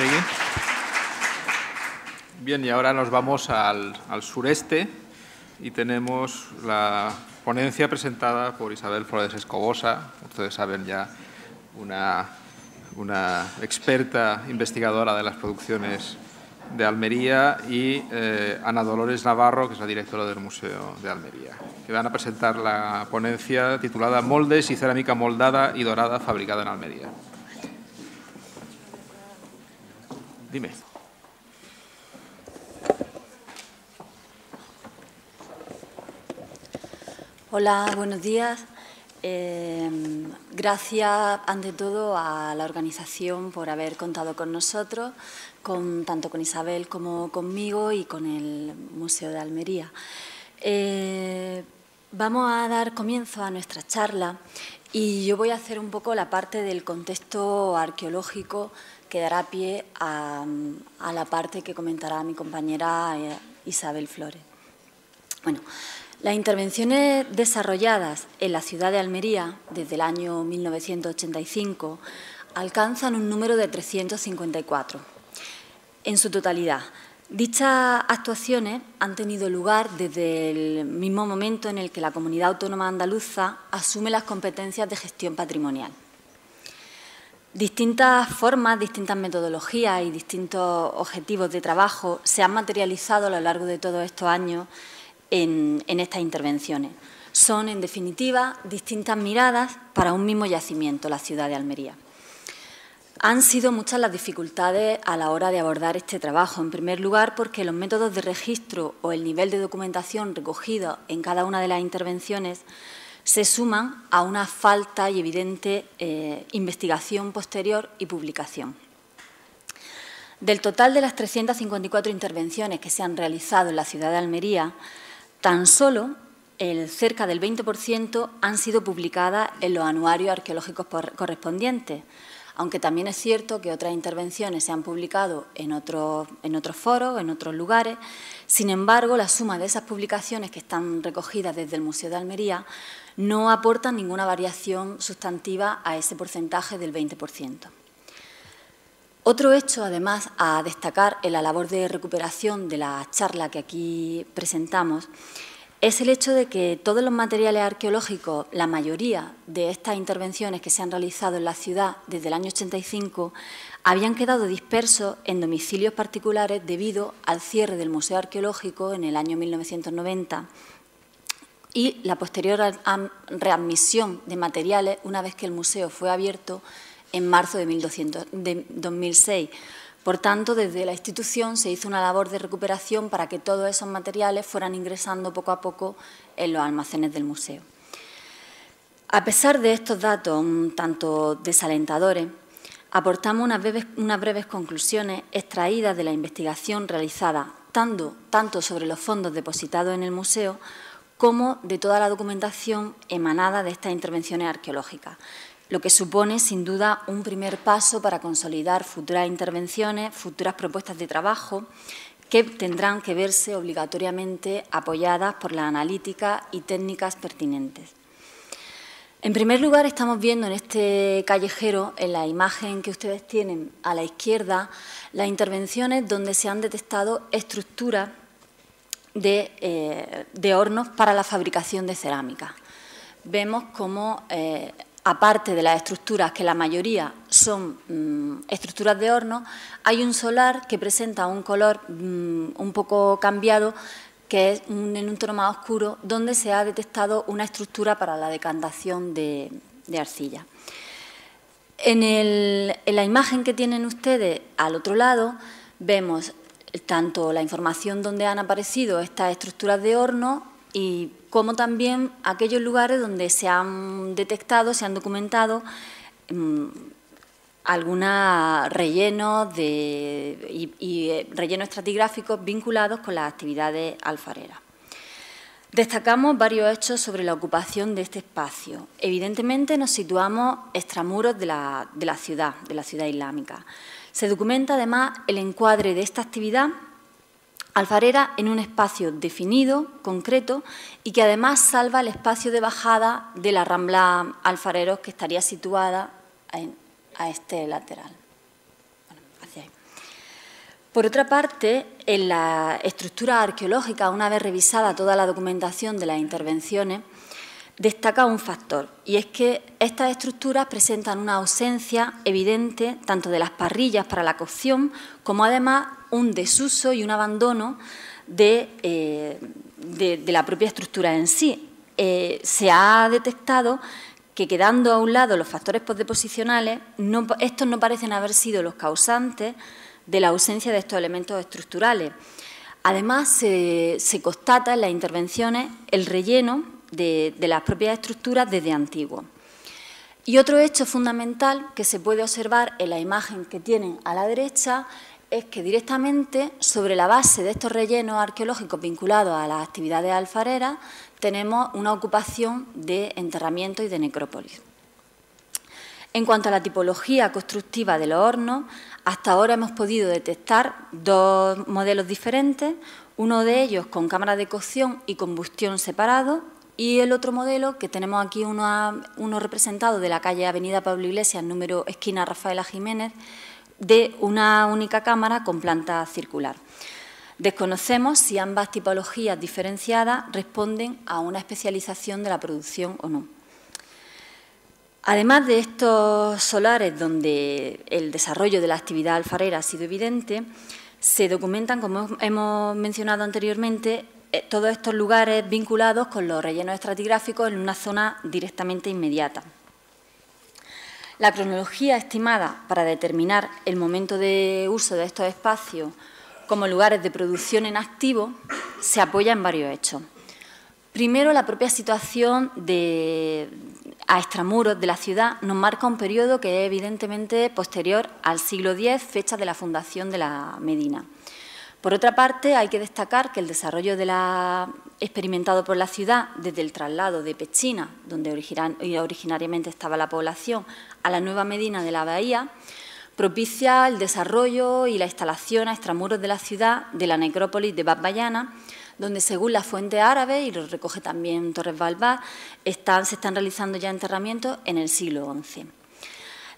Arostegui. Bien, y ahora nos vamos al sureste y tenemos la ponencia presentada por Isabel Flores Escobosa. Ustedes saben ya, una experta investigadora de las producciones de Almería, y Ana Dolores Navarro, que es la directora del Museo de Almería, que van a presentar la ponencia titulada Moldes y cerámica moldada y dorada fabricada en Almería. Dime. Hola, buenos días. Gracias, ante todo, a la organización por haber contado con nosotros, tanto con Isabel como conmigo y con el Museo de Almería. Vamos a dar comienzo a nuestra charla y yo voy a hacer un poco la parte del contexto arqueológico que dará pie a la parte que comentará mi compañera Isabel Flores. Bueno, las intervenciones desarrolladas en la ciudad de Almería desde el año 1985 alcanzan un número de 354. En su totalidad, dichas actuaciones han tenido lugar desde el mismo momento en el que la Comunidad Autónoma Andaluza asume las competencias de gestión patrimonial. Distintas formas, distintas metodologías y distintos objetivos de trabajo se han materializado a lo largo de todos estos años en estas intervenciones. Son, en definitiva, distintas miradas para un mismo yacimiento, la ciudad de Almería. Han sido muchas las dificultades a la hora de abordar este trabajo. En primer lugar, porque los métodos de registro o el nivel de documentación recogido en cada una de las intervenciones se suman a una falta y evidente investigación posterior y publicación. Del total de las 354 intervenciones que se han realizado en la ciudad de Almería, tan solo cerca del 20% han sido publicadas en los anuarios arqueológicos correspondientes, aunque también es cierto que otras intervenciones se han publicado en otros foros, en otros lugares. Sin embargo, la suma de esas publicaciones que están recogidas desde el Museo de Almería no aportan ninguna variación sustantiva a ese porcentaje del 20%. Otro hecho, además, a destacar en la labor de recuperación de la charla que aquí presentamos es el hecho de que todos los materiales arqueológicos, la mayoría de estas intervenciones que se han realizado en la ciudad desde el año 85, habían quedado dispersos en domicilios particulares debido al cierre del Museo Arqueológico en el año 1990 y la posterior readmisión de materiales una vez que el museo fue abierto en marzo de 2006. Por tanto, desde la institución se hizo una labor de recuperación para que todos esos materiales fueran ingresando poco a poco en los almacenes del museo. A pesar de estos datos un tanto desalentadores, aportamos unas breves conclusiones extraídas de la investigación realizada tanto sobre los fondos depositados en el museo como de toda la documentación emanada de estas intervenciones arqueológicas, lo que supone, sin duda, un primer paso para consolidar futuras intervenciones, futuras propuestas de trabajo que tendrán que verse obligatoriamente apoyadas por las analíticas y técnicas pertinentes. En primer lugar, estamos viendo en este callejero, en la imagen que ustedes tienen a la izquierda, las intervenciones donde se han detectado estructuras de hornos para la fabricación de cerámica. Vemos cómo aparte de las estructuras, que la mayoría son estructuras de horno, hay un solar que presenta un color un poco cambiado, que es en un tono más oscuro, donde se ha detectado una estructura para la decantación de arcilla. En la imagen que tienen ustedes al otro lado, vemos tanto la información donde han aparecido estas estructuras de horno y como también aquellos lugares donde se han detectado, se han documentado algunos rellenos y rellenos estratigráficos vinculados con las actividades alfareras. Destacamos varios hechos sobre la ocupación de este espacio. Evidentemente nos situamos extramuros de la ciudad islámica. Se documenta además el encuadre de esta actividad alfarera en un espacio definido, concreto, y que además salva el espacio de bajada de la Rambla Alfareros, que estaría situada a este lateral. Bueno, hacia ahí. Por otra parte, en la estructura arqueológica, una vez revisada toda la documentación de las intervenciones, destaca un factor, y es que estas estructuras presentan una ausencia evidente tanto de las parrillas para la cocción, como además un desuso y un abandono de la propia estructura en sí. Se ha detectado que, quedando a un lado los factores postdeposicionales, estos no parecen haber sido los causantes de la ausencia de estos elementos estructurales. Además, se constata en las intervenciones el relleno de las propias estructuras desde antiguo. Y otro hecho fundamental que se puede observar en la imagen que tienen a la derecha es que directamente sobre la base de estos rellenos arqueológicos vinculados a las actividades alfareras tenemos una ocupación de enterramiento y de necrópolis. En cuanto a la tipología constructiva de los hornos, hasta ahora hemos podido detectar dos modelos diferentes, uno de ellos con cámara de cocción y combustión separados, y el otro modelo, que tenemos aquí uno representado de la calle Avenida Pablo Iglesias, número esquina Rafaela Jiménez, de una única cámara con planta circular. Desconocemos si ambas tipologías diferenciadas responden a una especialización de la producción o no. Además de estos solares donde el desarrollo de la actividad alfarera ha sido evidente, se documentan, como hemos mencionado anteriormente, todos estos lugares vinculados con los rellenos estratigráficos en una zona directamente inmediata. La cronología estimada para determinar el momento de uso de estos espacios como lugares de producción en activo se apoya en varios hechos. Primero, la propia situación a extramuros de la ciudad nos marca un periodo que es evidentemente posterior al siglo X, fecha de la fundación de la Medina. Por otra parte, hay que destacar que el desarrollo experimentado por la ciudad desde el traslado de Pechina, donde originariamente estaba la población, a la nueva Medina de la Bahía, propicia el desarrollo y la instalación a extramuros de la ciudad de la necrópolis de Bab Bayana, donde, según las fuentes árabes, y lo recoge también Torres Balbás, se están realizando ya enterramientos en el siglo XI.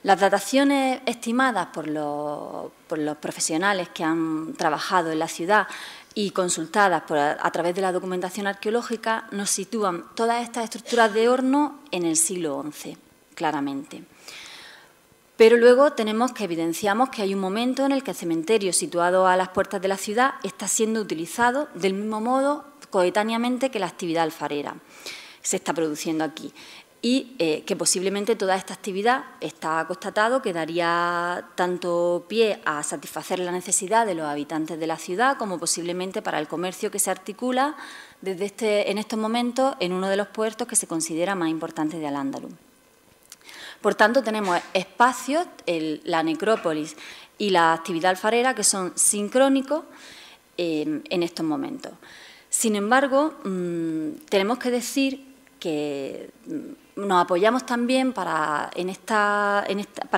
Las dataciones estimadas por los profesionales que han trabajado en la ciudad y consultadas a través de la documentación arqueológica nos sitúan todas estas estructuras de horno en el siglo XI, claramente. Pero luego evidenciamos que hay un momento en el que el cementerio situado a las puertas de la ciudad está siendo utilizado del mismo modo coetáneamente que la actividad alfarera se está produciendo aquí. Y que posiblemente toda esta actividad está constatado que daría tanto pie a satisfacer la necesidad de los habitantes de la ciudad como posiblemente para el comercio que se articula en estos momentos en uno de los puertos que se considera más importantes de Al-Ándalus. Por tanto, tenemos espacios, la necrópolis y la actividad alfarera, que son sincrónicos en estos momentos. Sin embargo, tenemos que decir que nos apoyamos también para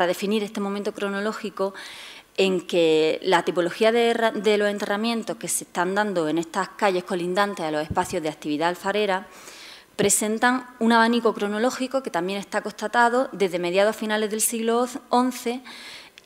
definir este momento cronológico en que la tipología de los enterramientos que se están dando en estas calles colindantes a los espacios de actividad alfarera presentan un abanico cronológico que también está constatado desde mediados finales del siglo XI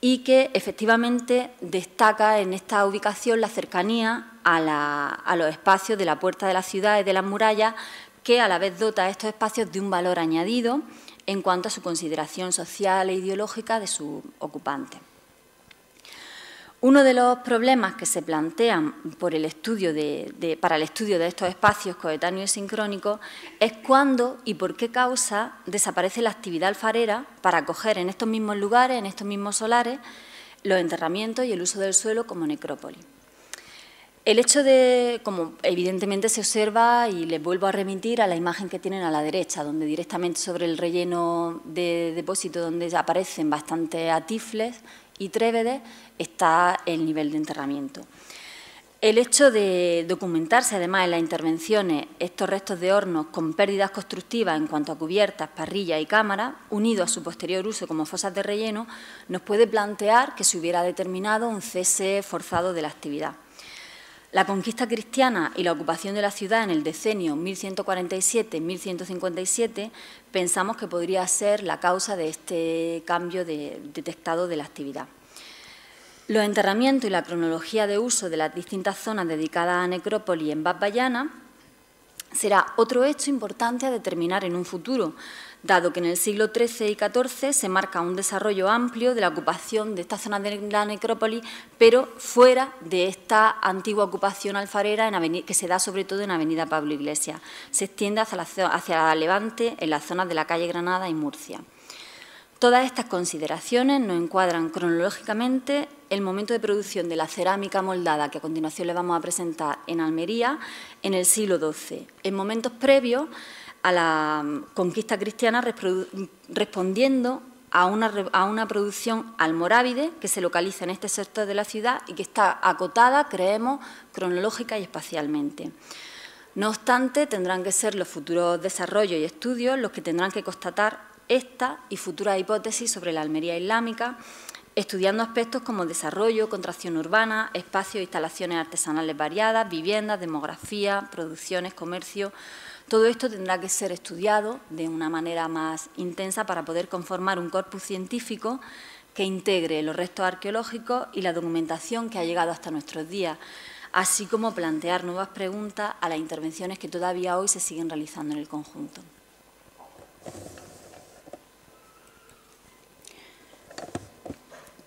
y que efectivamente destaca en esta ubicación la cercanía a los espacios de la puerta de la ciudad y de las murallas, que a la vez dota a estos espacios de un valor añadido en cuanto a su consideración social e ideológica de sus ocupantes. Uno de los problemas que se plantean para el estudio de estos espacios coetáneos y sincrónicos es cuándo y por qué causa desaparece la actividad alfarera para acoger en estos mismos lugares, en estos mismos solares, los enterramientos y el uso del suelo como necrópolis. El hecho como evidentemente se observa, y les vuelvo a remitir a la imagen que tienen a la derecha, donde directamente sobre el relleno de depósito, donde aparecen bastantes atifles y trébedes, está el nivel de enterramiento. El hecho de documentarse, además, en las intervenciones, estos restos de hornos con pérdidas constructivas en cuanto a cubiertas, parrillas y cámaras, unidos a su posterior uso como fosas de relleno, nos puede plantear que se hubiera determinado un cese forzado de la actividad. La conquista cristiana y la ocupación de la ciudad en el decenio 1147-1157 pensamos que podría ser la causa de este cambio detectado de la actividad. Los enterramientos y la cronología de uso de las distintas zonas dedicadas a necrópolis en Bab Bahiana será otro hecho importante a determinar en un futuro, dado que en el siglo XIII y XIV se marca un desarrollo amplio de la ocupación de esta zona de la necrópolis, pero fuera de esta antigua ocupación alfarera que se da sobre todo en Avenida Pablo Iglesias. Se extiende hacia Levante, en las zonas de la calle Granada y Murcia. Todas estas consideraciones nos encuadran cronológicamente el momento de producción de la cerámica moldada, que a continuación le vamos a presentar en Almería, en el siglo XII, en momentos previos a la conquista cristiana, respondiendo a una producción almorávide que se localiza en este sector de la ciudad y que está acotada, creemos, cronológica y espacialmente. No obstante, tendrán que ser los futuros desarrollos y estudios los que tendrán que constatar esta y futuras hipótesis sobre la Almería islámica, estudiando aspectos como desarrollo, contracción urbana, espacios e instalaciones artesanales variadas, viviendas, demografía, producciones, comercio. Todo esto tendrá que ser estudiado de una manera más intensa para poder conformar un corpus científico que integre los restos arqueológicos y la documentación que ha llegado hasta nuestros días, así como plantear nuevas preguntas a las intervenciones que todavía hoy se siguen realizando en el conjunto.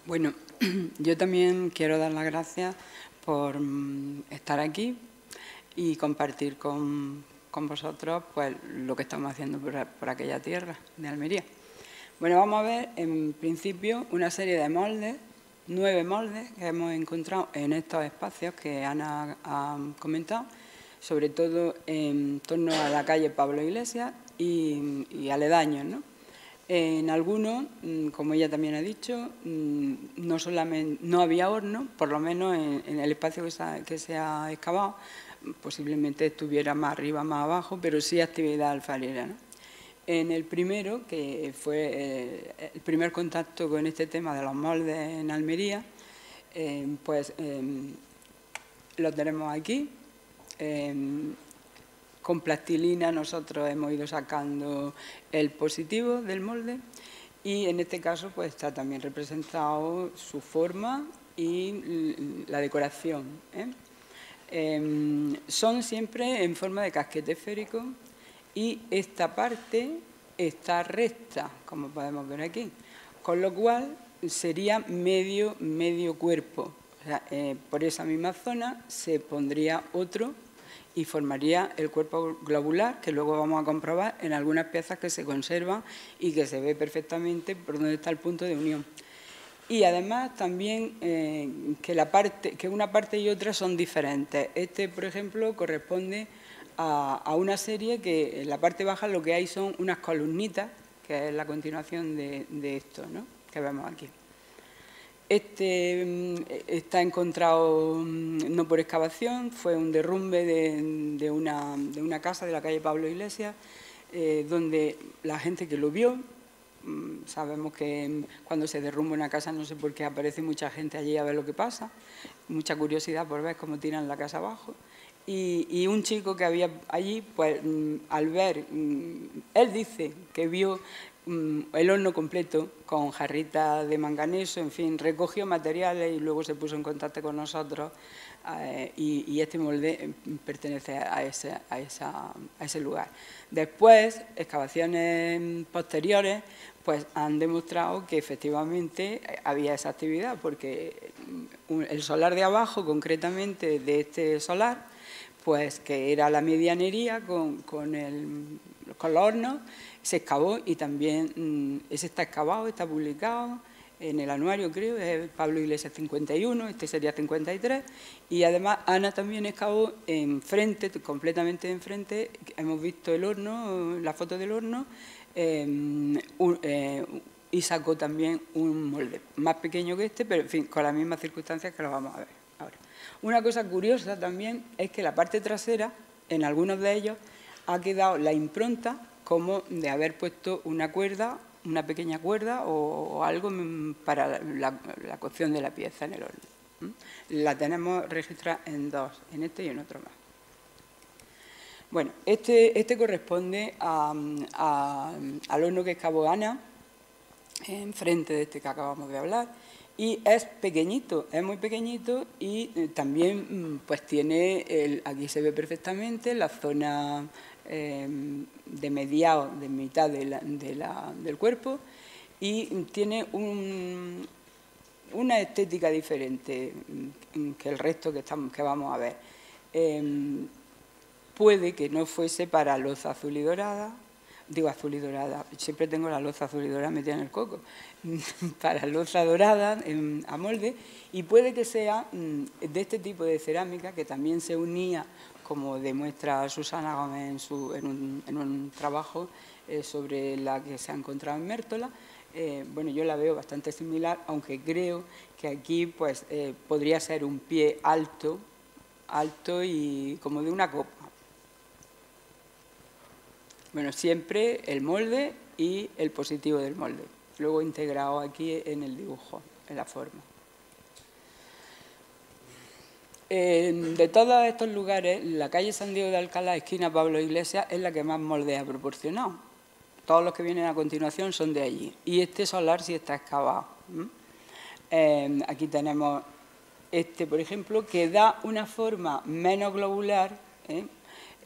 Bueno, yo también quiero dar las gracias por estar aquí y compartir con vosotros pues, lo que estamos haciendo por aquella tierra de Almería. Bueno, vamos a ver en principio una serie de moldes, 9 moldes que hemos encontrado en estos espacios que Ana ha comentado, sobre todo en torno a la calle Pablo Iglesias y aledaños, ¿no? En algunos, como ella también ha dicho, no había horno, por lo menos en el espacio que se ha excavado, posiblemente estuviera más arriba, más abajo, pero sí actividad alfarera, ¿no? En el primero, que fue el primer contacto con este tema de los moldes en Almería, lo tenemos aquí. Con plastilina nosotros hemos ido sacando el positivo del molde y en este caso pues está también representado su forma y la decoración, son siempre en forma de casquete esférico y esta parte está recta, como podemos ver aquí, con lo cual sería medio cuerpo. O sea, por esa misma zona se pondría otro y formaría el cuerpo globular, que luego vamos a comprobar en algunas piezas que se conservan y que se ve perfectamente por dónde está el punto de unión. Y además también que una parte y otra son diferentes. Este, por ejemplo, corresponde a una serie que en la parte baja lo que hay son unas columnitas, que es la continuación de esto, ¿no?, que vemos aquí. Este está encontrado no por excavación, fue un derrumbe de una casa de la calle Pablo Iglesias, donde la gente que lo vio, sabemos que cuando se derrumba una casa no sé por qué aparece mucha gente allí a ver lo que pasa, mucha curiosidad por ver cómo tiran la casa abajo. Y un chico que había allí, pues al ver, él dice que vio el horno completo con jarritas de manganeso, en fin, recogió materiales y luego se puso en contacto con nosotros y este molde pertenece a ese lugar. Después, excavaciones posteriores pues han demostrado que efectivamente había esa actividad, porque el solar de abajo, concretamente de este solar, pues que era la medianería con los hornos, se excavó y también ese está excavado, está publicado en el anuario, creo, es Pablo Iglesias 51, este sería 53, y además Ana también excavó enfrente, completamente enfrente, hemos visto el horno, la foto del horno, y sacó también un molde más pequeño que este, pero en fin, con las mismas circunstancias que lo vamos a ver ahora. Una cosa curiosa también es que la parte trasera, en algunos de ellos, ha quedado la impronta como de haber puesto una cuerda, una pequeña cuerda o algo para la cocción de la pieza en el horno. La tenemos registrada en dos, en este y en otro más. Bueno, este corresponde al horno que excavó Ana, enfrente de este que acabamos de hablar, Y es pequeñito, es muy pequeñito y también pues tiene, aquí se ve perfectamente la zona de mediado, de mitad del cuerpo, y tiene una estética diferente que el resto que vamos a ver. Puede que no fuese para loza azul y dorada, digo azul y dorada, siempre tengo la loza azul y dorada metida en el coco, para loza dorada a molde, y puede que sea de este tipo de cerámica que también se unía, como demuestra Susana Gómez en un trabajo sobre la que se ha encontrado en Mértola. Bueno, yo la veo bastante similar, aunque creo que aquí pues podría ser un pie alto y como de una copa. Bueno, siempre el molde y el positivo del molde, luego integrado aquí en el dibujo, en la forma. De todos estos lugares, la calle San Diego de Alcalá, esquina Pablo Iglesias, es la que más molde ha proporcionado. Todos los que vienen a continuación son de allí. Y este solar sí está excavado. Aquí tenemos este, por ejemplo, que da una forma menos globular,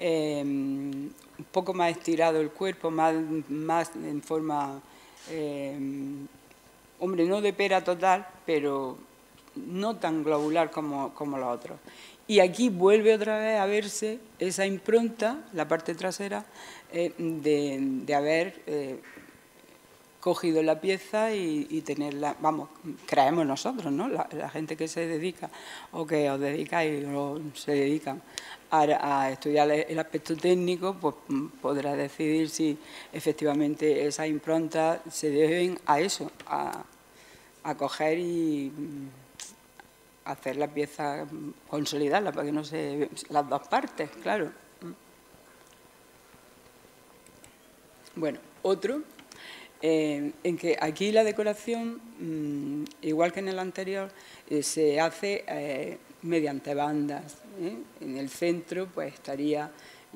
un poco más estirado el cuerpo, más en forma, hombre, no de pera total, pero no tan globular como los otros. Y aquí vuelve otra vez a verse esa impronta, la parte trasera, de haber cogido la pieza y tenerla, vamos, creemos nosotros, ¿no? La gente que se dedica o que os dedicáis o se dedican a estudiar el aspecto técnico, pues podrá decidir si efectivamente esas improntas se deben a eso, a coger y hacer la pieza, consolidarla para que no se... las dos partes, claro. Bueno, otro, en que aquí la decoración, igual que en el anterior, se hace mediante bandas. En el centro pues estaría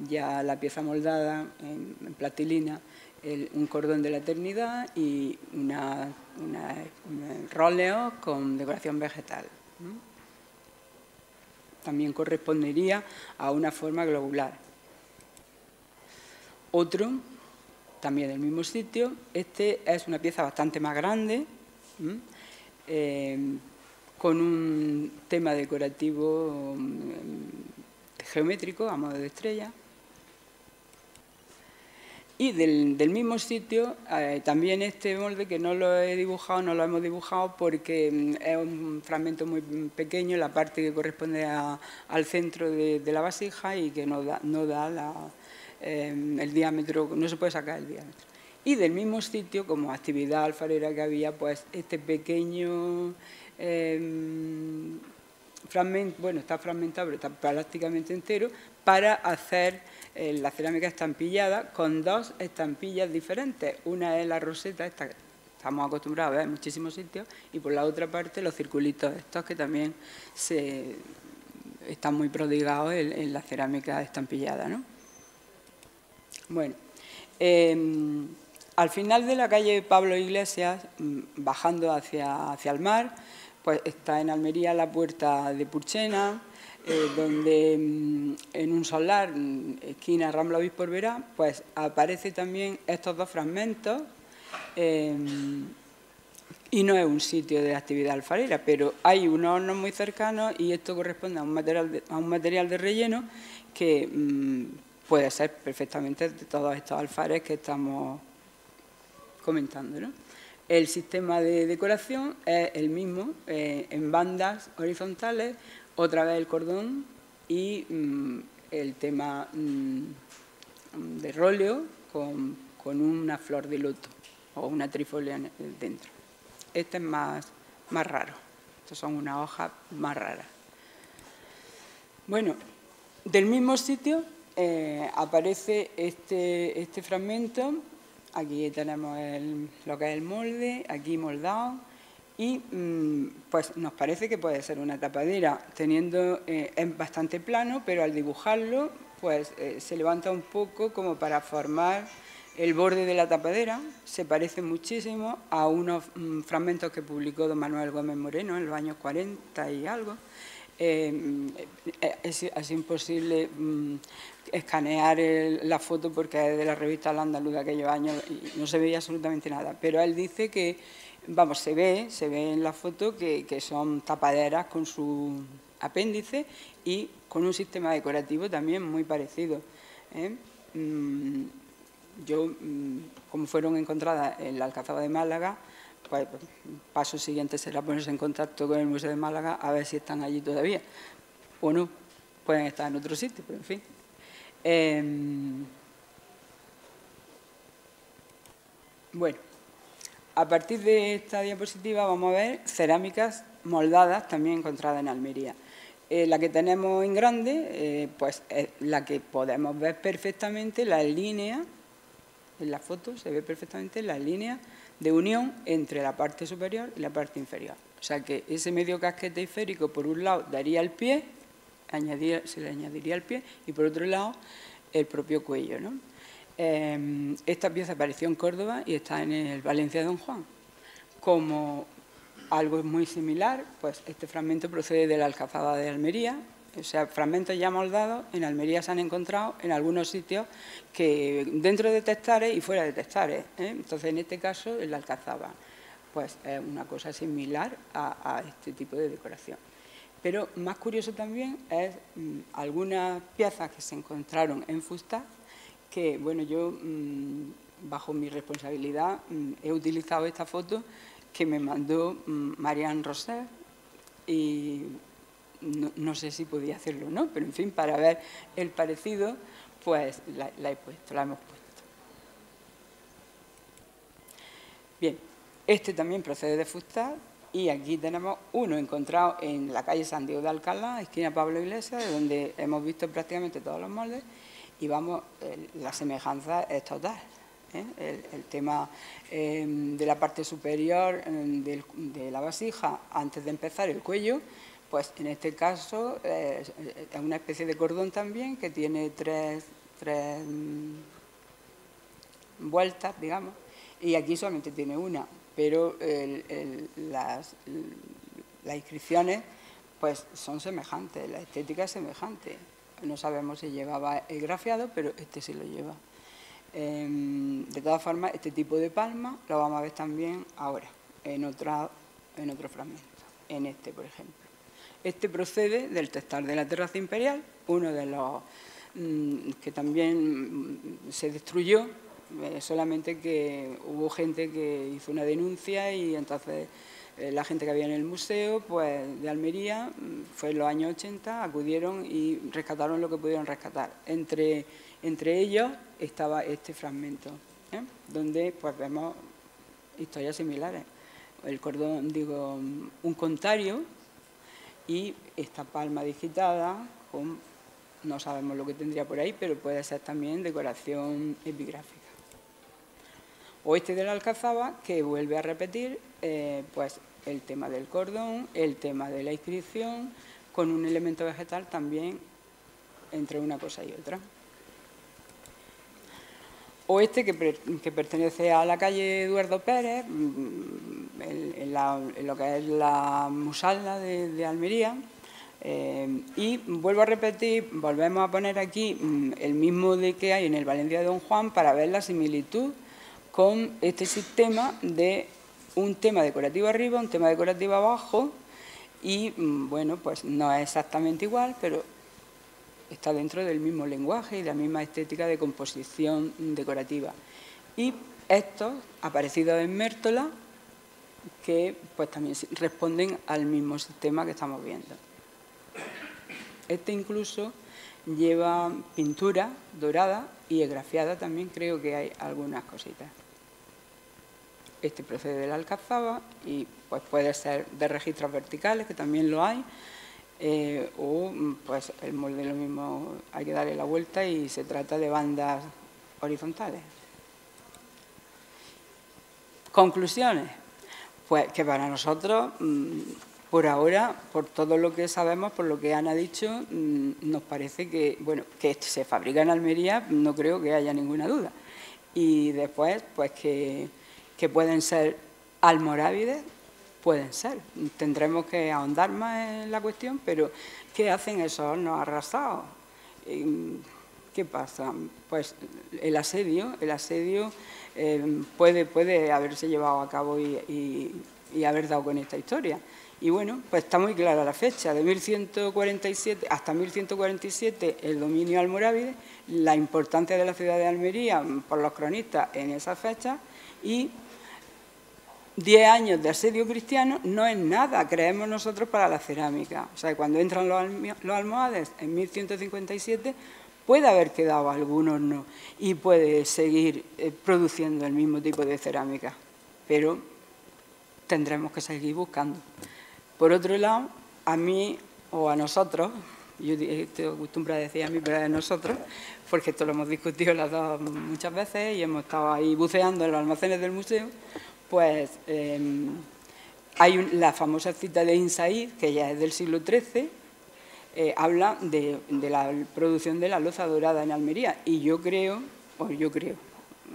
ya la pieza moldada en plastilina, un cordón de la eternidad y un róleo con decoración vegetal. También correspondería a una forma globular. Otro, también del mismo sitio, este es una pieza bastante más grande, con un tema decorativo geométrico a modo de estrella. Y del mismo sitio, también este molde que no lo he dibujado, no lo hemos dibujado porque es un fragmento muy pequeño, la parte que corresponde al centro de la vasija y que no da el diámetro, no se puede sacar el diámetro. Y del mismo sitio, como actividad alfarera que había, pues este pequeño fragmento, bueno, está fragmentado, pero está prácticamente entero, para hacer la cerámica estampillada con dos estampillas diferentes. Una es la roseta, esta que estamos acostumbrados a ver en muchísimos sitios, y por la otra parte los circulitos estos que también están muy prodigados en la cerámica estampillada, ¿no? Bueno, al final de la calle Pablo Iglesias, bajando hacia el mar, pues está en Almería la puerta de Purchena, donde en un solar, esquina Rambla Obispo Verá, pues aparece también estos dos fragmentos, y no es un sitio de actividad alfarera, pero hay unos hornos muy cercanos y esto corresponde a un material de relleno que puede ser perfectamente de todos estos alfares que estamos comentando, ¿no? El sistema de decoración es el mismo, en bandas horizontales, otra vez el cordón y el tema de róleo con una flor de loto o una trifolia dentro. Este es más raro, estas son unas hojas más raras. Bueno, del mismo sitio aparece este fragmento. Aquí tenemos lo que es el molde, aquí moldado, y pues nos parece que puede ser una tapadera, es bastante plano, pero al dibujarlo pues se levanta un poco como para formar El borde de la tapadera se parece muchísimo a unos fragmentos que publicó don Manuel Gómez Moreno en los años 40 y algo. Es imposible escanear la foto porque es de la revista La Andaluz de aquellos años y no se veía absolutamente nada. Pero él dice que, vamos, se ve en la foto que son tapaderas con su apéndice y con un sistema decorativo también muy parecido. Yo, como fueron encontradas en la Alcazaba de Málaga, pues paso siguiente será ponerse en contacto con el Museo de Málaga a ver si están allí todavía. O no, pueden estar en otro sitio, pero en fin. Bueno, a partir de esta diapositiva vamos a ver cerámicas moldadas también encontradas en Almería. La que tenemos en grande, pues es la que podemos ver perfectamente la línea. En la foto se ve perfectamente la línea de unión entre la parte superior y la parte inferior. O sea que ese medio casquete esférico, por un lado, daría el pie, se le añadiría el pie, y por otro lado, el propio cuello, ¿no? Esta pieza apareció en Córdoba y está en el Valencia de Don Juan. Como algo muy similar, pues este fragmento procede de la Alcazaba de Almería. O sea, fragmentos ya moldados en Almería se han encontrado en algunos sitios que dentro de Testares y fuera de Testares. Entonces, en este caso, en la Alcazaba, pues es una cosa similar a este tipo de decoración. Pero más curioso también es algunas piezas que se encontraron en Fustat, que, bueno, yo, bajo mi responsabilidad, he utilizado esta foto que me mandó Marianne Roser y no sé si podía hacerlo o no, pero en fin, para ver el parecido, pues la hemos puesto. Bien, este también procede de Fustat y aquí tenemos uno encontrado en la calle San Diego de Alcalá, esquina Pablo Iglesias, de donde hemos visto prácticamente todos los moldes y vamos, la semejanza es total. El tema de la parte superior de la vasija, antes de empezar el cuello, pues en este caso es una especie de cordón también que tiene tres vueltas, digamos, y aquí solamente tiene una, pero las inscripciones pues son semejantes, la estética es semejante. No sabemos si llevaba el grafiado, pero este sí lo lleva. De todas formas, este tipo de palma lo vamos a ver también ahora, en otro fragmento, en este, por ejemplo. Este procede del Testar de la Terraza Imperial, uno de los que también se destruyó, solamente que hubo gente que hizo una denuncia y entonces la gente que había en el museo pues, de Almería, fue en los años 80, acudieron y rescataron lo que pudieron rescatar. Entre ellos estaba este fragmento, donde pues, vemos historias similares. El cordón, digo, un contario y esta palma digitada con, no sabemos lo que tendría por ahí, pero puede ser también decoración epigráfica. O este de la Alcazaba, que vuelve a repetir pues el tema del cordón, el tema de la inscripción, con un elemento vegetal también entre una cosa y otra. O este que pertenece a la calle Eduardo Pérez, en lo que es la Musalda de Almería. Y vuelvo a repetir, volvemos a poner aquí el mismo de que hay en el Valencia de Don Juan para ver la similitud con este sistema de un tema decorativo arriba, un tema decorativo abajo y, bueno, pues no es exactamente igual, pero está dentro del mismo lenguaje y de la misma estética de composición decorativa. Y estos, aparecidos en Mértola, que pues también responden al mismo sistema que estamos viendo. Este incluso lleva pintura dorada y esgrafiada también, creo que hay algunas cositas. Este procede de la Alcazaba y pues puede ser de registros verticales, que también lo hay, o pues el molde lo mismo, hay que darle la vuelta y se trata de bandas horizontales. Conclusiones, pues que para nosotros, por ahora, por todo lo que sabemos, por lo que Ana ha dicho, nos parece que, bueno, que se fabrica en Almería, no creo que haya ninguna duda. Y después, pues que pueden ser almorávides, pueden ser. Tendremos que ahondar más en la cuestión, pero ¿qué hacen esos hornos arrasados? ¿Qué pasa? Pues el asedio puede haberse llevado a cabo y haber dado con esta historia. Y bueno, pues está muy clara la fecha, de 1147 hasta 1147 el dominio almorávide, la importancia de la ciudad de Almería por los cronistas en esa fecha, y 10 años de asedio cristiano no es nada, creemos nosotros, para la cerámica. O sea, cuando entran los almohades en 1157, puede haber quedado algún horno y puede seguir produciendo el mismo tipo de cerámica, pero tendremos que seguir buscando. Por otro lado, a mí o a nosotros, yo estoy acostumbrada a decir a mí, pero a nosotros, porque esto lo hemos discutido las dos muchas veces y hemos estado ahí buceando en los almacenes del museo, pues hay la famosa cita de Ibn Said, que ya es del siglo XIII, habla de la producción de la loza dorada en Almería, y yo creo,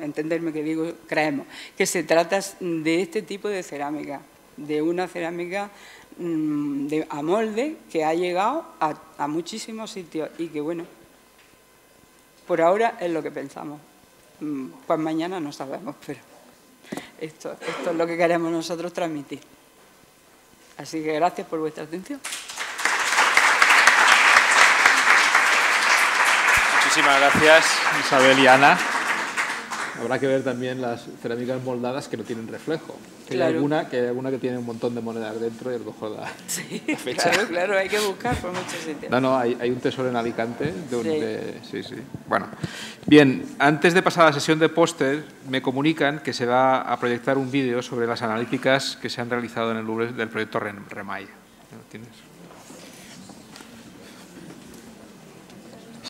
entenderme que digo, creemos, que se trata de este tipo de cerámica, de una cerámica a molde que ha llegado a muchísimos sitios y que, bueno, por ahora es lo que pensamos. Pues mañana no sabemos, pero esto es lo que queremos nosotros transmitir. Así que gracias por vuestra atención. Muchísimas gracias, Isabel y Ana. Habrá que ver también las cerámicas moldadas que no tienen reflejo. Que claro. Hay alguna que tiene un montón de monedas dentro y a lo mejor la fecha. Claro, hay que buscar por muchos sitios. No, hay un tesoro en Alicante. Sí. Bueno, bien, antes de pasar a la sesión de póster, me comunican que se va a proyectar un vídeo sobre las analíticas que se han realizado en el Louvre del proyecto Remai. ¿Tienes?